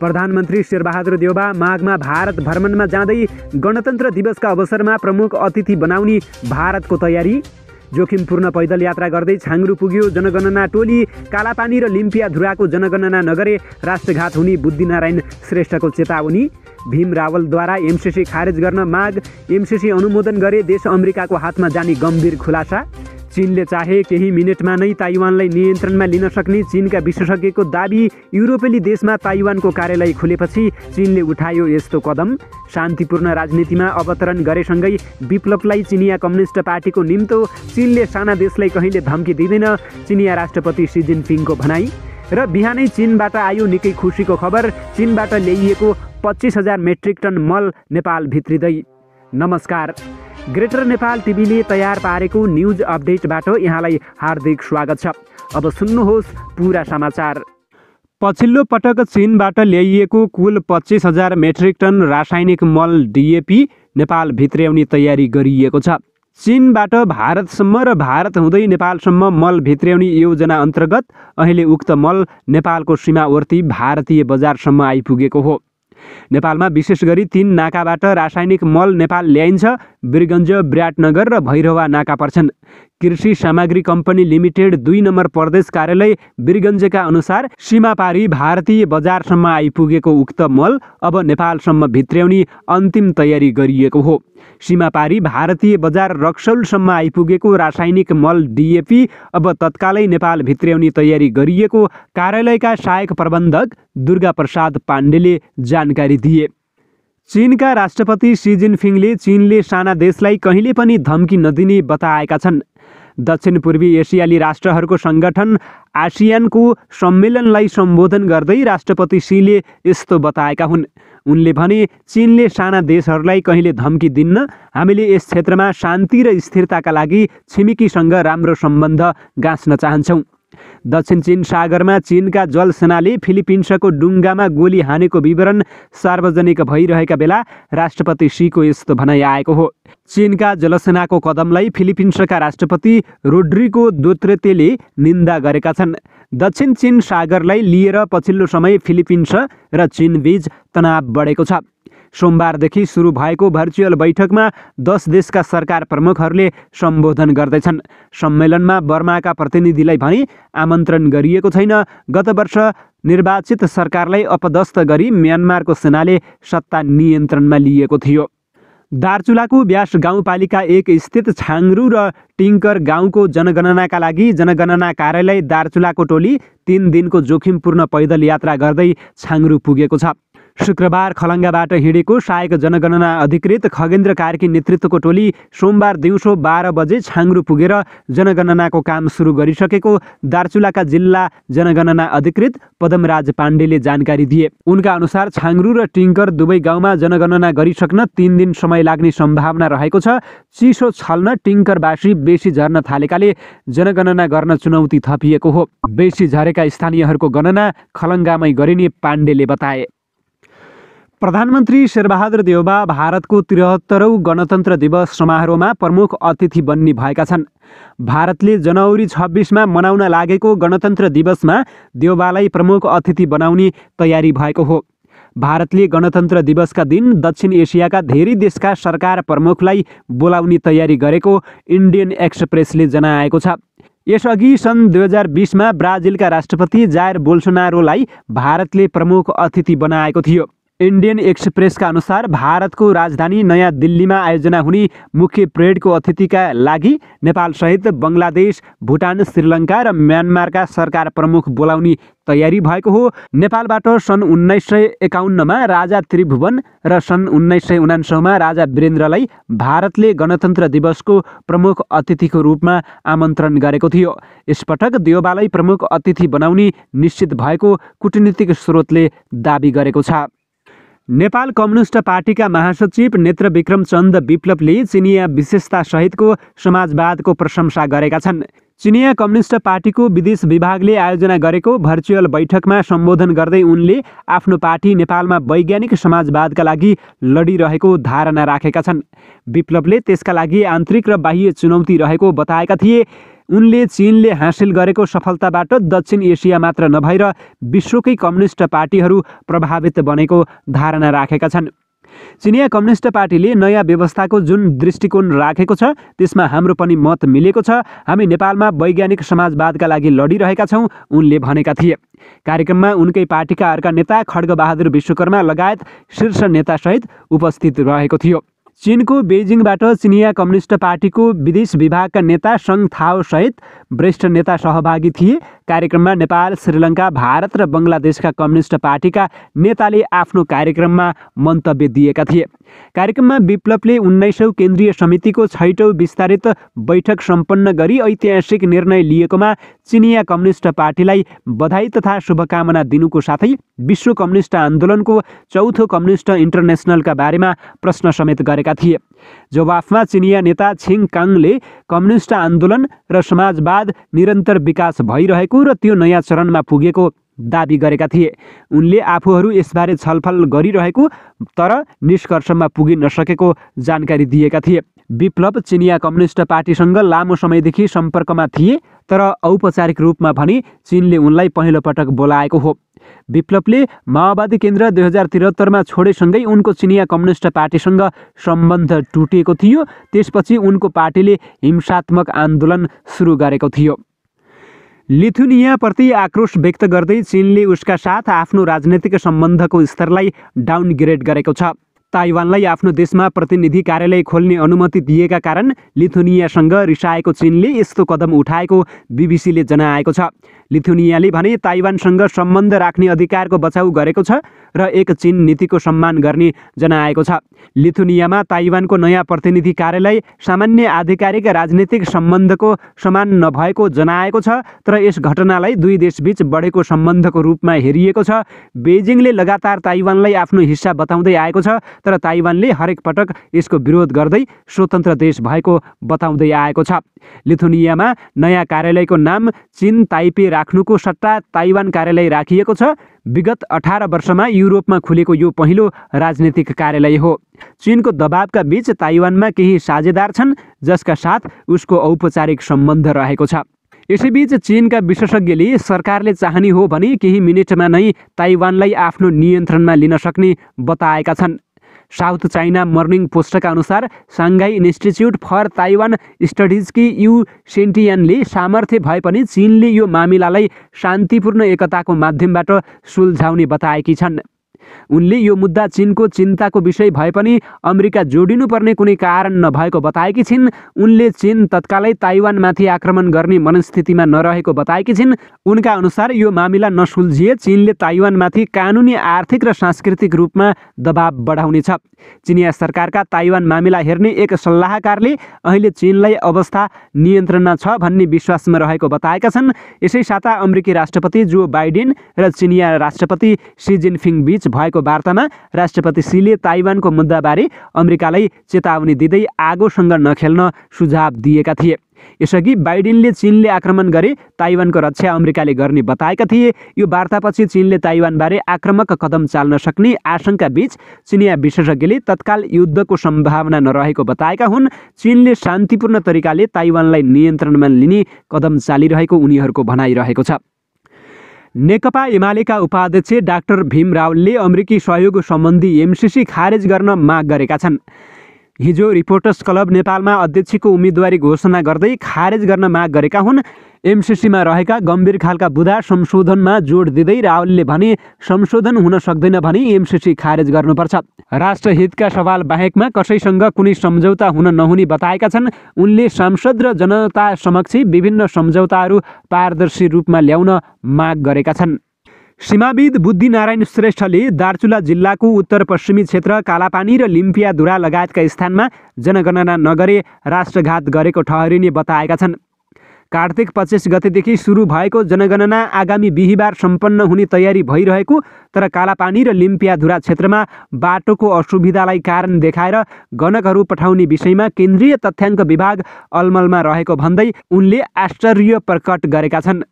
प्रधानमन्त्री शेरबहादुर देउबा माघमा भारत भ्रमणमा जाँदै गणतन्त्र दिवसका अवसरमा प्रमुख अतिथि बनाउने भारतको तयारी। जोखिमपूर्ण पैदल यात्रा गर्दै छाङ्रु पुग्यो जनगणना टोली। कालापानी र लिम्पियाधुराको जनगणना नगरे राष्ट्रघात हुने बुद्धिनारायण श्रेष्ठको चेतावनी। भीम रावलद्वारा एमसीसी खारेज गर्न माग, एमसीसी अनुमोदन गरे देश अमेरिकाको हातमा जाने गम्भीर खुलासा। चीनले चाहे केही मिनेटमा नै ताइवानलाई नियन्त्रणमा लिन सक्ने चीनका विशेषज्ञको दाबी। युरोपेली देशमा ताइवानको कार्यालय खुलेपछि चीनले उठायो यस्तो कदम। शान्तिपूर्ण राजनीतिमा अवतरण गरेसँगै विप्लवलाई चिनिया कम्युनिस्ट पार्टीको निम्तो। चीनले साना देशलाई कहिले धम्की दिँदैन, चिनिया राष्ट्रपति सी जिनपिङको भनाई। र बिहानै चीनबाट आयो निकै खुसीको खबर। चीनबाट ल्याइएको 25,000 मेट्रिक टन मल नेपाल भित्रिँदै। नमस्कार, ग्रेटर नेपाल टिभीले तयार पारेको न्युज अपडेटबाट यहाँलाई हार्दिक स्वागत छ। अब सुन्नुहोस् पुरा समाचार। पछिल्लो पटक चीनबाट ल्याइएको कुल 25,000 मेट्रिक टन रासायनिक मल डिएपी नेपाल भित्र्याउने तयारी गरिएको छ। चीनबाट भारतसम्म र भारत हुँदै नेपालसम्म मल भित्र्याउने योजना अन्तर्गत अहिले उक्त मल नेपालको सीमावर्ती भारतीय बजारसम्म आइपुगेको हो। नेपालमा विशेष गरी 3 नाकाबाट रासायनिक मल नेपाल ल्याइन्छ। वीरगञ्ज, विराटनगर र भैरवा नाका पर्छन्। कृषि सामग्री कम्पनी लिमिटेड 2 नम्बर प्रदेश कार्यालय वीरगञ्जका अनुसार सीमापारी भारतीय बजारसम्म आइपुगेको उक्त मल अब नेपालसम्म भित्र्याउने अन्तिम तयारी गरिएको हो। सीमापारी भारतीय बजार रक्सौलसम्म आइपुगेको रासायनिक मल डिएपी अब तत्कालै नेपाल भित्र्याउने तयारी गरिएको कार्यालयका सहायक प्रबन्धक दुर्गा प्रसाद पाण्डेले जानकारी दिए। चीनका राष्ट्रपति सी जिनपिङले चीनले साना देशलाई कहिले पनि धम्की नदिने बताएका छन्। दक्षिण पूर्वी एसियाली राष्ट्रहरूको सङ्गठन आसियानको सम्मेलनलाई सम्बोधन गर्दै राष्ट्रपति सीले यस्तो बताएका हुन्। उनले भने, चीनले साना देशहरूलाई कहिले धम्की दिन्न। हामीले यस क्षेत्रमा शान्ति र स्थिरताका लागि छिमेकीसँग राम्रो सम्बन्ध गाँच्न चाहन्छौँ। दक्षिण चीन सागरमा चीनका जल सेनाले फिलिपिन्सको डुङ्गामा गोली हानेको विवरण सार्वजनिक भइरहेका बेला राष्ट्रपति सीको यस्तो भनाइ आएको हो। चीनका जलसेनाको कदमलाई फिलिपिन्सका राष्ट्रपति रोड्रिगो दुतेर्तेले निन्दा गरेका छन्। दक्षिण चीन सागरलाई लिएर पछिल्लो समय फिलिपिन्स र चीनबीच तनाव बढेको छ। सोमबारदेखि सुरु भएको भर्चुअल बैठकमा 10 देशका सरकार प्रमुखहरूले सम्बोधन गर्दैछन्। सम्मेलनमा बर्माका प्रतिनिधिलाई भने आमन्त्रण गरिएको छैन। गत वर्ष निर्वाचित सरकारलाई अपदस्थ गरी म्यानमारको सेनाले सत्ता नियन्त्रणमा लिएको थियो। दार्चुलाको व्यास गाउँपालिका 1 स्थित छाङ्रु र टिङ्कर गाउँको जनगणनाका लागि जनगणना कार्यालय दार्चुलाको टोली 3 दिनको जोखिमपूर्ण पैदल यात्रा गर्दै छाङ्रु पुगेको छ। शुक्रबार खलङ्गाबाट हिँडेको सहायक जनगणना अधिकृत खगेन्द्र कार्की नेतृत्वको टोली सोमबार दिउँसो 12 बजे छाङ्रु पुगेर जनगणनाको काम सुरु गरिसकेको दार्चुलाका जिल्ला जनगणना अधिकृत पदमराज पाण्डेले जानकारी दिए। उनका अनुसार छाङ्रु र टिङ्कर दुवै गाउँमा जनगणना गरिसक्न 3 दिन समय लाग्ने सम्भावना रहेको छ। चिसो छल्न टिङ्करवासी बेसी झर्न थालेकाले जनगणना गर्न चुनौती थपिएको हो। बेसी झरेका स्थानीयहरूको गणना खलङ्गामै गरिने पाण्डेले बताए। प्रधानमन्त्री शेरबहादुर देउबा भारतको 73औं गणतन्त्र दिवस समारोहमा प्रमुख अतिथि बन्ने भएका छन्। भारतले जनवरी 26मा मनाउन लागेको गणतन्त्र दिवसमा देउबालाई प्रमुख अतिथि बनाउने तयारी भएको हो। भारतले गणतन्त्र दिवसका दिन दक्षिण एसियाका धेरै देशका सरकार प्रमुखलाई बोलाउने तयारी गरेको इन्डियन एक्सप्रेसले जनाएको छ। यसअघि सन् 2020मा ब्राजिलका राष्ट्रपति जायर बोल्सोनारोलाई भारतले प्रमुख अतिथि बनाएको थियो। इन्डियन एक्सप्रेसका अनुसार भारतको राजधानी नयाँ दिल्लीमा आयोजना हुने मुख्य परेडको अतिथिका लागि नेपालसहित बङ्गलादेश, भुटान, श्रीलङ्का र म्यानमारका सरकार प्रमुख बोलाउने तयारी भएको हो। नेपालबाट सन् 1951मा राजा त्रिभुवन र सन् 1999मा राजा वीरेन्द्रलाई भारतले गणतन्त्र दिवसको प्रमुख अतिथिको रूपमा आमन्त्रण गरेको थियो। यसपटक देउबालाई प्रमुख अतिथि बनाउने निश्चित भएको कूटनीतिक स्रोतले दाबी गरेको छ। नेपाल कम्युनिस्ट पार्टीका महासचिव नेत्रविक्रम चन्द विप्लवले चिनिया विशेषता सहितको समाजवादको प्रशंसा गरेका छन्। चिनिया कम्युनिस्ट पार्टीको विदेश विभागले आयोजना गरेको भर्चुअल बैठकमा सम्बोधन गर्दै उनले आफ्नो पार्टी नेपालमा वैज्ञानिक समाजवादका लागि लडिरहेको धारणा राखेका छन्। विप्लवले त्यसका लागि आन्तरिक र बाह्य चुनौती रहेको बताएका थिए। उनले चीनले हासिल गरेको सफलताबाट दक्षिण एसिया मात्र नभएर विश्वकै कम्युनिस्ट पार्टीहरू प्रभावित बनेको धारणा राखेका छन्। चिनिया कम्युनिस्ट पार्टीले नयाँ व्यवस्थाको जुन दृष्टिकोण राखेको छ त्यसमा हाम्रो पनि मत मिलेको छ। हामी नेपालमा वैज्ञानिक समाजवादका लागि लडिरहेका छौँ, उनले भनेका थिए। कार्यक्रममा उनकै पार्टीका अर्का नेता खड्गबहादुर विश्वकर्मा लगायत शीर्ष नेतासहित उपस्थित रहेको थियो। चीनको बेइजिङबाट चिनिया कम्युनिस्ट पार्टीको विदेश विभागका नेता सङ थाओ सहित वरिष्ठ नेता सहभागी थिए। कार्यक्रममा नेपाल, श्रीलङ्का, भारत र बङ्गलादेशका कम्युनिस्ट पार्टीका नेताले आफ्नो कार्यक्रममा मन्तव्य दिएका थिए। कार्यक्रममा विप्लवले 19औं केन्द्रीय समितिको 6औं विस्तारित बैठक सम्पन्न गरी ऐतिहासिक निर्णय लिएकोमा चिनिया कम्युनिस्ट पार्टीलाई बधाई तथा शुभकामना दिनुको साथै विश्व कम्युनिस्ट आन्दोलनको चौथो कम्युनिस्ट इन्टरनेसनलका बारेमा प्रश्न समेत गरेका थिए। जवाफमा चिनिया नेता छिङ काङले कम्युनिस्ट आन्दोलन र समाजवाद निरन्तर विकास भइरहेको र त्यो नयाँ चरणमा पुगेको दाबी गरेका थिए। उनले आफूहरू यसबारे छलफल गरिरहेको तर निष्कर्षमा पुगिन नसकेको जानकारी दिएका थिए। विप्लव चिनिया कम्युनिस्ट पार्टीसँग लामो समयदेखि सम्पर्कमा थिए, तर औपचारिक रूपमा भने चीनले उनलाई पहिलो पटक बोलाएको हो। विप्लवले माओवादी केन्द्र 2073मा छोडेसँगै उनको चिनिया कम्युनिस्ट पार्टीसँग सम्बन्ध टुटेको थियो। त्यसपछि उनको पार्टीले हिंसात्मक आन्दोलन सुरु गरेको थियो। लिथुनियाप्रति आक्रोश व्यक्त गर्दै चीनले उसका साथ आफ्नो राजनैतिक सम्बन्धको स्तरलाई डाउनग्रेड गरेको छ। ताइवानलाई आफ्नो देशमा प्रतिनिधि कार्यालय खोल्ने अनुमति दिएका कारण लिथुनियासँग रिसाएको चीनले यस्तो कदम उठाएको बीबीसीले जनाएको छ। लिथुनियाले भने ताइवानसँग सम्बन्ध राख्ने अधिकारको बचाउ गरेको छ र एक चीन नीतिको सम्मान गर्ने जनाएको छ। लिथुनियामा ताइवानको नयाँ प्रतिनिधि कार्यालय सामान्य आधिकारिक राजनीतिक सम्बन्धको समान नभएको जनाएको छ, तर यस घटनालाई दुई देशबीच बढेको सम्बन्धको रूपमा हेरिएको छ। बेइजिङले लगातार ताइवानलाई आफ्नो हिस्सा बताउँदै आएको छ, तर ताइवानले हरेक पटक यसको विरोध गर्दै स्वतन्त्र देश भएको बताउँदै आएको छ। लिथुनियामा नयाँ कार्यालयको नाम चीन ताइपे राख्नुको सट्टा ताइवान कार्यालय राखिएको छ। विगत 18 वर्षमा युरोपमा खुलेको यो पहिलो राजनीतिक कार्यालय हो। चीनको दबावका बीच ताइवानमा केही साझेदार छन् जसका साथ उसको औपचारिक सम्बन्ध रहेको छ। यसैबीच चीनका विशेषज्ञले सरकारले चाहने हो भने केही मिनेटमा नै ताइवानलाई आफ्नो नियन्त्रणमा लिन सक्ने बताएका छन्। साउथ चाइना मर्निङ पोस्टका अनुसार साङ्घाई इन्स्टिच्युट फर ताइवान स्टडिजकी यु सेन्टियानले सामर्थ्य भए पनि चीनले यो मामिलालाई शान्तिपूर्ण एकताको माध्यमबाट सुल्झाउने बताएकी छन्। उनले यो मुद्दा चीनको चिन्ताको विषय भए पनि अमेरिका जोडिनुपर्ने कुनै कारण नभएको बताएकी छिन्। उनले चीन तत्कालै ताइवानमाथि आक्रमण गर्ने मनस्थितिमा नरहेको बताएकी छिन्। उनका अनुसार यो मामिला नसुल्झिए चीनले ताइवानमाथि कानुनी, आर्थिक र सांस्कृतिक रूपमा दबाव बढाउनेछ। चिनिया सरकारका ताइवान मामिला हेर्ने एक सल्लाहकारले अहिले चीनलाई अवस्था नियन्त्रणमा छ भन्ने विश्वासमा रहेको बताएका छन्। यसै साता अमेरिकी राष्ट्रपति जो बाइडेन र चिनिया राष्ट्रपति सी जिनपिङ बीच भएको वार्तामा राष्ट्रपति सीले ताइवानको मुद्दाबारे अमेरिकालाई चेतावनी दिँदै आगोसँग नखेल्न सुझाव दिएका थिए। यसअघि बाइडेनले चीनले आक्रमण गरे ताइवानको रक्षा अमेरिकाले गर्ने बताएका थिए। यो वार्तापछि चीनले ताइवानबारे आक्रामक कदम चाल्न सक्ने आशंका बीच चिनिया विशेषज्ञले तत्काल युद्धको सम्भावना नरहेको बताएका हुन्। चीनले शान्तिपूर्ण तरिकाले ताइवानलाई नियन्त्रणमा लिने कदम चालिरहेको उनीहरूको भनाइरहेको छ। नेकपा एमालेका उपाध्यक्ष डाक्टर भीम रावलले अमेरिकी सहयोग सम्बन्धी एमसीसी खारेज गर्न माग गरेका छन्। हिजो रिपोर्टर्स क्लब नेपालमा अध्यक्षको उम्मेदवारी घोषणा गर्दै खारेज गर्न माग गरेका हुन्। एमसीसीमा रहेका गम्भीर खालका बुँदा संशोधनमा जोड दिँदै रावलले भने संशोधन हुन सक्दैन भने एमसीसी खारेज गर्नुपर्छ। राष्ट्रहितका सवाल बाहेकमा कसैसँग कुनै सम्झौता हुन नहुने बताएका छन्। उनले सांसद र जनता समक्ष विभिन्न सम्झौताहरू पारदर्शी रूपमा ल्याउन माग गरेका छन्। सीमाविद बुद्धिनारायण श्रेष्ठले दार्चुला जिल्लाको उत्तर पश्चिमी क्षेत्र कालापानी र लिम्पियाधुरा लगायतका स्थानमा जनगणना नगरे राष्ट्रघात गरेको ठहरिने बताएका छन्। कार्तिक 25 गतेदेखि सुरु भएको जनगणना आगामी बिहिबार सम्पन्न हुने तयारी भइरहेको, तर कालापानी र लिम्पियाधुरा क्षेत्रमा बाटोको असुविधालाई कारण देखाएर गणकहरू पठाउने विषयमा केन्द्रीय तथ्याङ्क विभाग अलमलमा रहेको भन्दै उनले आश्चर्य प्रकट गरेका छन्।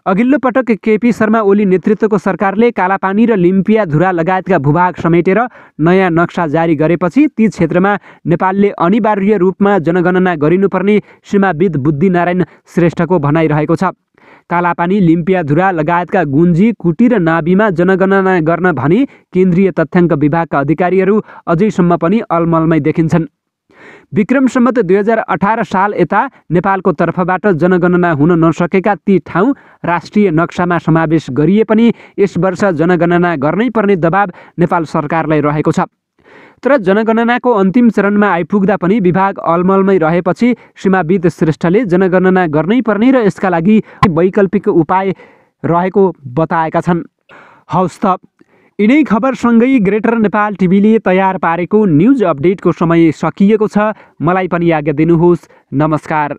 अघिल्लो पटक केपी शर्मा ओली नेतृत्वको सरकारले कालापानी र लिम्पियाधुरा लगायतका भूभाग समेटेर नयाँ नक्सा जारी गरेपछि ती क्षेत्रमा नेपालले अनिवार्य रूपमा जनगणना गरिनुपर्ने सीमाविद बुद्धिनारायण श्रेष्ठको भनाइरहेको छ। कालापानी, लिम्पियाधुरा लगायतका गुन्जी, कुटी र नाभिमा जनगणना गर्न भने केन्द्रीय तथ्याङ्क विभागका अधिकारीहरू अझैसम्म पनि अलमलमै देखिन्छन्। विक्रम सम्वत 2018 साल यता नेपालको तर्फबाट जनगणना हुन नसकेका ती ठाउँ राष्ट्रिय नक्सामा समावेश गरिए पनि यस वर्ष जनगणना गर्नै पर्ने दबाब नेपाल सरकारलाई रहेको छ। तर जनगणनाको अन्तिम चरणमा आइपुग्दा पनि विभाग अलमलमै रहेपछि सीमाविद श्रेष्ठले जनगणना गर्नै पर्ने र यसका लागि वैकल्पिक उपाय रहेको बताएका छन्। हौस् त, यिनै खबरसँगै ग्रेटर नेपाल टिभीले तयार पारेको न्युज अपडेटको समय सकिएको छ। मलाई पनि आज्ञा दिनुहोस्। नमस्कार।